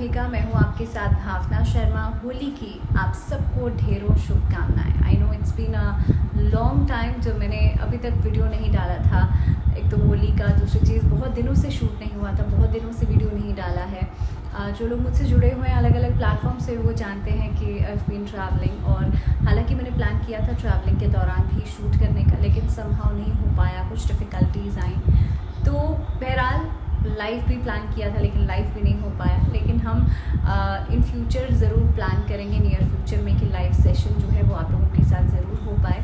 सभी का। मैं हूँ आपके साथ भावना शर्मा। होली की आप सबको ढेरों शुभकामनाएं। I know it's been a long time जो मैंने अभी तक वीडियो नहीं डाला था। एक तो होली का, दूसरी चीज़ बहुत दिनों से शूट नहीं हुआ था, बहुत दिनों से वीडियो नहीं डाला है। जो लोग मुझसे जुड़े हुए हैं अलग अलग प्लेटफॉर्म से, वो जानते हैं कि आई हैव बीन ट्रैवलिंग। और हालांकि मैंने प्लान किया था ट्रैवलिंग के दौरान भी शूट करने का, लेकिन समहाउ नहीं हो पाया, कुछ डिफ़िकल्टीज़ आई। तो बहरहाल लाइव भी प्लान किया था, लेकिन लाइव भी नहीं हो पाया। लेकिन हम इन फ्यूचर ज़रूर प्लान करेंगे, नियर फ्यूचर में, कि लाइव सेशन जो है वो आप लोगों के साथ ज़रूर हो पाए।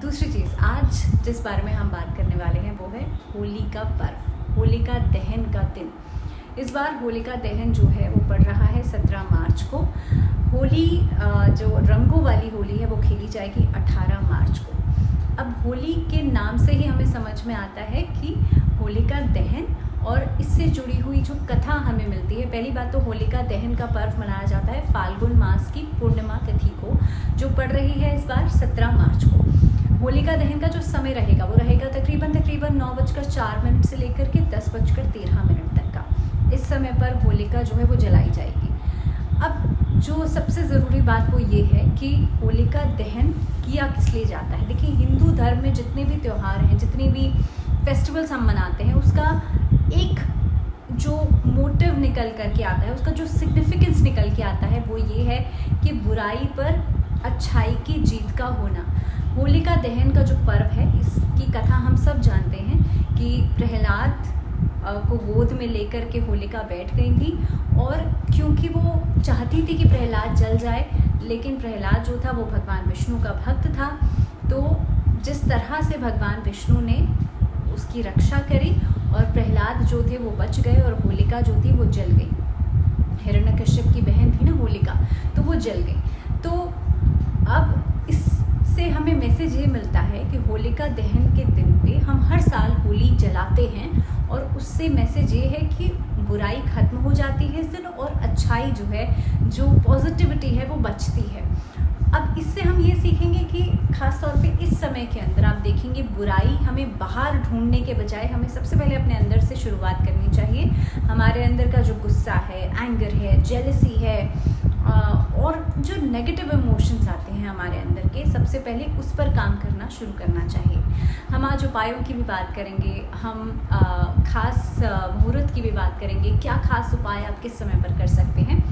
दूसरी चीज़, आज जिस बारे में हम बात करने वाले हैं वो है होली का पर्व, होलिका दहन का दिन। इस बार होलिका दहन जो है वो पड़ रहा है 17 मार्च को। होली जो रंगों वाली होली है वो खेली जाएगी 18 मार्च को। अब होली के नाम से ही हमें समझ में आता है कि होलिका दहन और इससे जुड़ी हुई जो कथा हमें मिलती है। पहली बात तो होलिका दहन का पर्व मनाया जाता है फाल्गुन मास की पूर्णिमा तिथि को, जो पड़ रही है इस बार 17 मार्च को। होलिका दहन का जो समय रहेगा वो रहेगा तकरीबन 9:04 से लेकर के 10:13 तक का। इस समय पर होलिका जो है वो जलाई जाएगी। अब जो सबसे ज़रूरी बात वो ये है कि होलिका दहन किया किस लिए जाता है। देखिए, हिंदू धर्म में जितने भी त्यौहार हैं, जितने भी फेस्टिवल्स हम मनाते हैं, उसका एक जो मोटिव निकल करके आता है, उसका जो सिग्निफिकेंस निकल के आता है वो ये है कि बुराई पर अच्छाई की जीत का होना। होलिका दहन का जो पर्व है, इसकी कथा हम सब जानते हैं कि प्रहलाद को गोद में लेकर के होलिका बैठ गई थी, और क्योंकि वो चाहती थी कि प्रहलाद जल जाए, लेकिन प्रहलाद जो था वो भगवान विष्णु का भक्त था। तो जिस तरह से भगवान विष्णु ने उसकी रक्षा करी और प्रहलाद जो थे वो बच गए, और होलिका जो थी वो जल गई। हिरण्यकश्यप की बहन थी ना होलिका, तो वो जल गई। तो अब इससे हमें मैसेज ये मिलता है कि होलिका दहन के दिन पे हम हर साल होली जलाते हैं, और उससे मैसेज ये है कि बुराई खत्म हो जाती है इस दिन, और अच्छाई जो है, जो पॉजिटिविटी है वो बचती है। अब इससे हम ये सीखेंगे कि ख़ास तौर पे इस समय के अंदर आप देखेंगे बुराई हमें बाहर ढूंढने के बजाय हमें सबसे पहले अपने अंदर से शुरुआत करनी चाहिए। हमारे अंदर का जो गुस्सा है, एंगर है, जेलसी है, और जो नेगेटिव इमोशंस आते हैं हमारे अंदर के, सबसे पहले उस पर काम करना शुरू करना चाहिए। हम आज उपायों की भी बात करेंगे, हम खास मुहूर्त की भी बात करेंगे, क्या खास उपाय आप किस समय पर कर सकते हैं।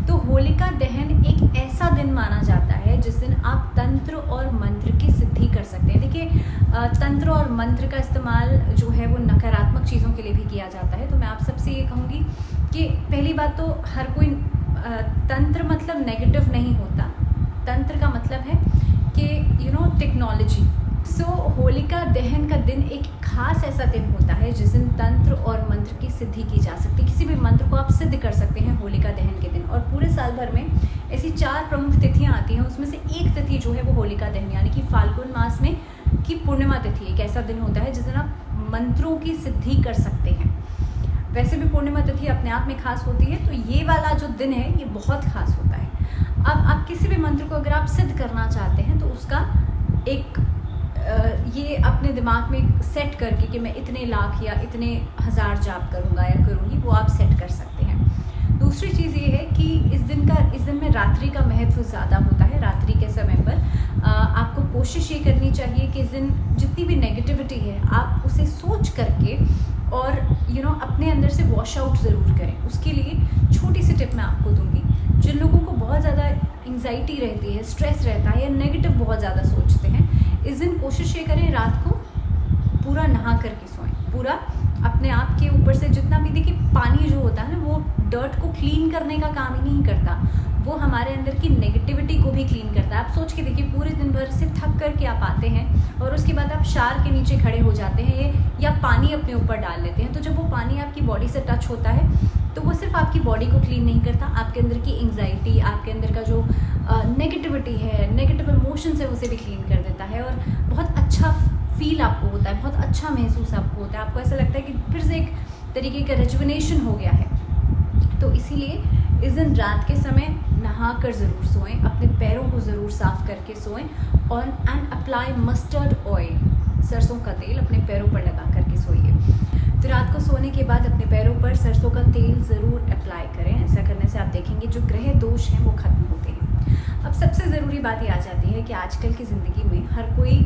तो होलिका दहन एक ऐसा दिन माना जाता है जिस दिन आप तंत्र और मंत्र की सिद्धि कर सकते हैं। देखिए, तंत्र और मंत्र का इस्तेमाल जो है वो नकारात्मक चीज़ों के लिए भी किया जाता है। तो मैं आप सबसे ये कहूँगी कि पहली बात तो हर कोई तंत्र मतलब नेगेटिव नहीं होता। तंत्र का मतलब है कि टेक्नोलॉजी। सो होलिका दहन का दिन एक खास ऐसा दिन होता है जिस दिन तंत्र और मंत्र की सिद्धि की जा सकती है। किसी भी मंत्र को आप सिद्ध कर सकते हैं होलिका दहन के दिन। और पूरे साल भर में ऐसी 4 प्रमुख तिथियां आती हैं, उसमें से एक तिथि जो है वो होलिका दहन यानी कि फाल्गुन मास में की पूर्णिमा तिथि एक ऐसा दिन होता है जिस दिन आप मंत्रों की सिद्धि कर सकते हैं। वैसे भी पूर्णिमा तिथि अपने आप में खास होती है, तो ये वाला जो दिन है ये बहुत खास होता है। अब आप किसी भी मंत्र को अगर आप सिद्ध करना चाहते हैं तो उसका एक ये अपने दिमाग में सेट करके कि मैं इतने लाख या इतने हज़ार जाप करूँगा या करूँगी, वो आप सेट कर सकते हैं। दूसरी चीज़ ये है कि इस दिन में रात्रि का महत्व ज़्यादा होता है। रात्रि के समय पर आपको कोशिश ये करनी चाहिए कि इस दिन जितनी भी नेगेटिविटी है आप उसे सोच करके और अपने अंदर से वॉश आउट ज़रूर करें। उसके लिए छोटी सी टिप मैं आपको दूंगी। जिन लोगों को बहुत ज़्यादा एंग्जाइटी रहती है, स्ट्रेस रहता है, या नेगेटिव बहुत ज़्यादा सोचते हैं, इस दिन कोशिश ये करें रात को पूरा नहा करके सोएं। पूरा अपने आप के ऊपर से जितना भी, देखिए पानी जो होता है ना वो डर्ट को क्लीन करने का काम ही नहीं करता, वो हमारे अंदर की नेगेटिविटी को भी क्लीन करता है। आप सोच के देखिए, पूरे दिन भर से थक करके आप आते हैं और उसके बाद आप शावर के नीचे खड़े हो जाते हैं या पानी अपने ऊपर डाल लेते हैं। तो जब वो पानी आपकी बॉडी से टच होता है तो वो सिर्फ आपकी बॉडी को क्लीन नहीं करता, आपके अंदर की एंग्जाइटी, आपके अंदर का जो नेगेटिविटी है, नेगेटिव इमोशंस है, उसे भी क्लीन कर देता है। और बहुत अच्छा फील आपको होता है, बहुत अच्छा महसूस आपको होता है। आपको ऐसा लगता है कि फिर से एक तरीके का रेजुविनेशन हो गया है। तो इसीलिए इस दिन रात के समय नहा कर ज़रूर सोएं, अपने पैरों को ज़रूर साफ़ करके सोएं, और एंड अप्लाई मस्टर्ड ऑयल, सरसों का तेल अपने पैरों पर लगा करके सोइए। फिर रात को सोने के बाद अपने पैरों पर सरसों का तेल ज़रूर अप्लाई करें। ऐसा करने से आप देखेंगे जो ग्रह दोष हैं वो खत्म होते हैं। अब सबसे ज़रूरी बात ये आ जाती है कि आजकल की ज़िंदगी में हर कोई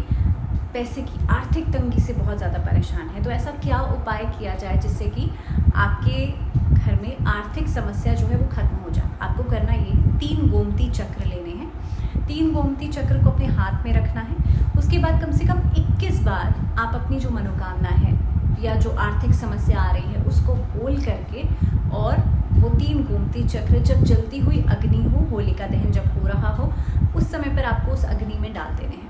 पैसे की आर्थिक तंगी से बहुत ज़्यादा परेशान है। तो ऐसा क्या उपाय किया जाए जिससे कि आपके घर में आर्थिक समस्या जो है वो खत्म हो जाए। आपको करना ये 3 गोमती चक्र लेने हैं। 3 गोमती चक्र को अपने हाथ में रखना है। उसके बाद कम से कम 21 बार आप अपनी जो मनोकामना है या जो आर्थिक समस्या आ रही है उसको बोल करके, और वो 3 गोमती चक्र जब जलती हुई अग्नि हो, होलिका दहन जब हो रहा हो, उस समय पर आपको उस अग्नि में डाल देने हैं।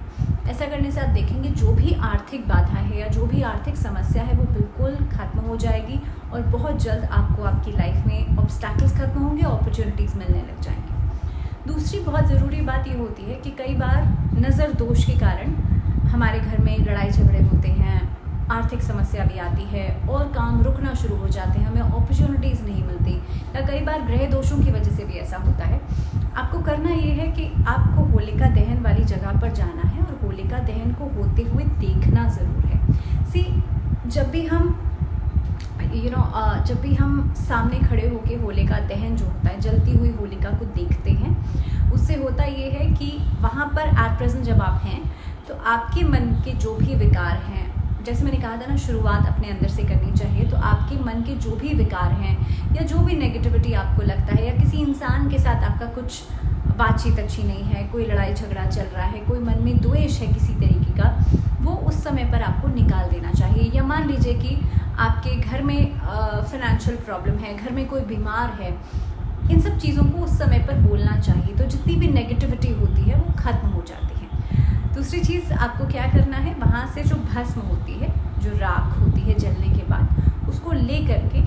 ऐसा करने से आप देखेंगे जो भी आर्थिक बाधा है या जो भी आर्थिक समस्या है वो बिल्कुल खत्म हो जाएगी और बहुत जल्द आपको आपकी लाइफ में ऑब्स्टैकल्स खत्म होंगे, अपॉर्चुनिटीज़ मिलने लग जाएंगी। दूसरी बहुत ज़रूरी बात ये होती है कि कई बार नज़र दोष के कारण हमारे घर में लड़ाई झगड़े होते हैं, आर्थिक समस्या भी आती है और काम रुकना शुरू हो जाते हैं, हमें अपॉर्चुनिटीज़ नहीं मिलती, या कई बार ग्रह दोषों की वजह से भी ऐसा होता है। आपको करना ये है कि आपको होलिका दहन वाली जगह पर जाना है और होलिका दहन को होते हुए देखना ज़रूर है। जब भी हम सामने खड़े होके होलिका दहन जो होता है, जलती हुई होलिका को देखते हैं, उससे होता ये है कि वहाँ पर एट प्रेजेंट जब आप हैं तो आपके मन के जो भी विकार हैं, जैसे मैंने कहा था ना, शुरुआत अपने अंदर से करनी चाहिए। तो आपके मन के जो भी विकार हैं या जो भी नेगेटिविटी आपको लगता है, या किसी इंसान के साथ आपका कुछ बातचीत अच्छी नहीं है, कोई लड़ाई झगड़ा चल रहा है, कोई मन में द्वेष है किसी तरीके का, वो उस समय पर आपको निकाल देना चाहिए। या मान लीजिए कि आपके घर में फाइनेंशियल प्रॉब्लम है, घर में कोई बीमार है, इन सब चीज़ों को उस समय पर बोलना चाहिए। तो जितनी भी नेगेटिविटी होती है वो खत्म हो जाती है। दूसरी चीज़ आपको क्या करना है, वहाँ से जो भस्म होती है, जो राख होती है जलने के बाद, उसको ले करके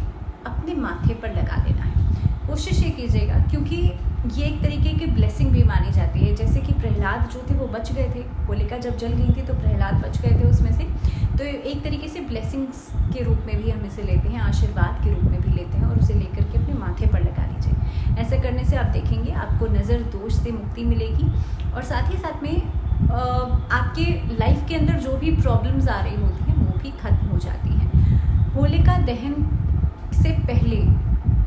अपने माथे पर लगा देना है। कोशिश ये कीजिएगा, क्योंकि ये एक तरीके की ब्लेसिंग भी मानी जाती है। जैसे कि प्रहलाद जो थे वो बच गए थे, होलिका जब जल गई थी तो प्रहलाद बच गए थे उसमें से। तो एक तरीके से ब्लेसिंग्स के रूप में भी हम इसे लेते हैं, आशीर्वाद के रूप में भी लेते हैं, और उसे लेकर के अपने माथे पर लगा लीजिए। ऐसा करने से आप देखेंगे आपको नज़र दोष से मुक्ति मिलेगी, और साथ ही साथ में आपके लाइफ के अंदर जो भी प्रॉब्लम्स आ रही होती हैं वो भी खत्म हो जाती हैं। होलिका दहन से पहले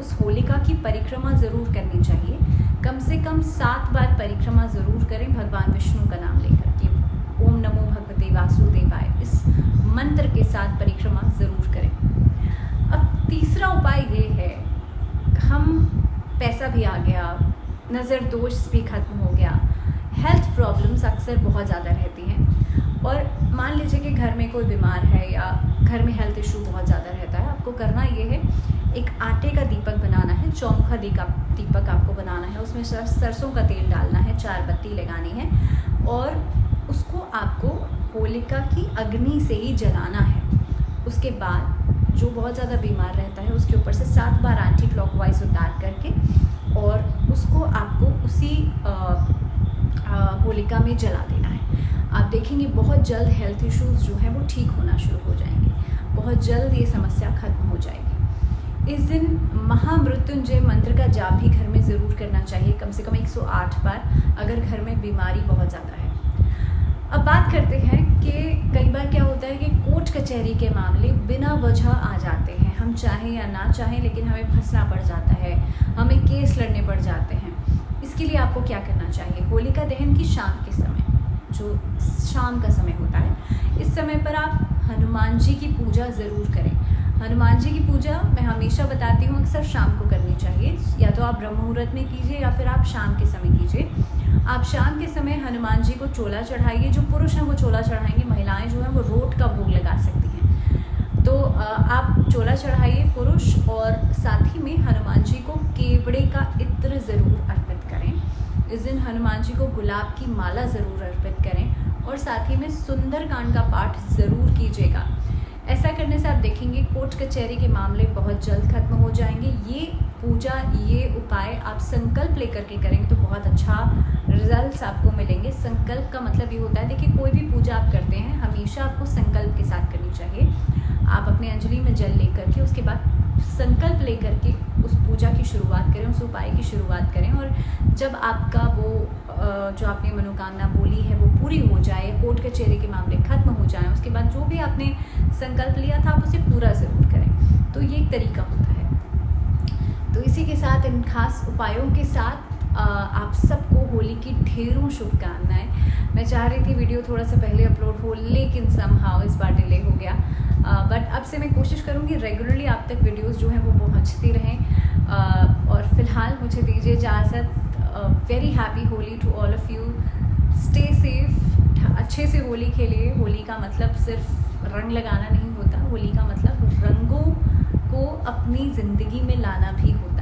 उस होलिका की परिक्रमा ज़रूर करनी चाहिए। कम से कम 7 बार परिक्रमा ज़रूर करें भगवान विष्णु का नाम लेकर के, ओम नमो भगवते वासुदेवाय, इस मंत्र के साथ परिक्रमा ज़रूर करें। अब तीसरा उपाय ये है, हम पैसा भी आ गया, नज़र दोष भी खत्म हो गया, हेल्थ प्रॉब्लम्स अक्सर बहुत ज़्यादा रहती हैं, और मान लीजिए कि घर में कोई बीमार है या घर में हेल्थ इशू बहुत ज़्यादा रहता है। आपको करना ये है, एक आटे का दीपक बनाना है, चौमुखा दीपक आपको बनाना है, उसमें सरसों का तेल डालना है, 4 बत्ती लगानी है, और उसको आपको होलिका की अग्नि से ही जलाना है। उसके बाद जो बहुत ज़्यादा बीमार रहता है उसके ऊपर से 7 बार एंटी क्लॉकवाइज उतार करके, और उसको आपको उसी होलिका में जला देना है। आप देखेंगे बहुत जल्द हेल्थ इश्यूज़ जो हैं वो ठीक होना शुरू हो जाएंगे, बहुत जल्द ये समस्या खत्म हो जाएगी। इस दिन महामृत्युंजय मंत्र का जाप भी घर में ज़रूर करना चाहिए, कम से कम 108 बार, अगर घर में बीमारी बहुत ज़्यादा है। अब बात करते हैं कि कई बार क्या होता है कि कोर्ट कचहरी के मामले बिना वजह आ जाते हैं, हम चाहें या ना चाहें, लेकिन हमें फंसना पड़ जाता है, हमें केस लड़ने पड़ जाते हैं। इसके लिए आपको क्या करना चाहिए, होलिका दहन की शाम के समय, जो शाम का समय होता है, इस समय पर आप हनुमान जी की पूजा ज़रूर करें। हनुमान जी की पूजा मैं हमेशा बताती हूँ अक्सर शाम को करनी चाहिए, या तो आप ब्रह्म मुहूर्त में कीजिए या फिर आप शाम के समय कीजिए। आप शाम के समय हनुमान जी को चोला चढ़ाइए, जो पुरुष हैं वो चोला चढ़ाएंगे, महिलाएं जो हैं वो रोट का भोग लगा सकती हैं। तो आप चोला चढ़ाइए पुरुष, और साथ ही में हनुमान जी को केवड़े का इत्र ज़रूर अर्पित करें। इस दिन हनुमान जी को गुलाब की माला ज़रूर अर्पित करें, और साथ ही में सुंदरकांड का पाठ ज़रूर कीजिएगा। ऐसा करने से आप देखेंगे कोर्ट कचहरी के मामले बहुत जल्द खत्म हो जाएंगे। ये पूजा, ये उपाय आप संकल्प लेकर के करेंगे तो बहुत अच्छा रिजल्ट्स आपको मिलेंगे। संकल्प का मतलब ये होता है, देखिए कोई भी पूजा आप करते हैं हमेशा आपको संकल्प के साथ करनी चाहिए। आप अपने अंजलि में जल लेकर के उसके बाद संकल्प लेकर के उस पूजा की शुरुआत करें, उस उपाय की शुरुआत करें, और जब आपका वो जो आपने मनोकामना बोली है वो पूरी हो जाए, कोर्ट कचहरी के मामले खत्म हो जाएं, उसके बाद जो भी आपने संकल्प लिया था आप उसे पूरा ज़रूर करें। तो ये एक तरीका होता है। तो इसी के साथ, इन खास उपायों के साथ आप सबको होली की ढेरों शुभकामनाएं। मैं चाह रही थी वीडियो थोड़ा सा पहले अपलोड हो, लेकिन समहाउ इस बार डिले हो गया। बट अब से मैं कोशिश करूँगी रेगुलरली आप तक वीडियोस जो हैं वो पहुँचती रहें। और फिलहाल मुझे दीजिए इजाज़त। Very happy Holi to all of you. Stay safe, अच्छे से होली खेलिए। होली का मतलब सिर्फ रंग लगाना नहीं होता, होली का मतलब रंगों को अपनी ज़िंदगी में लाना भी होता है।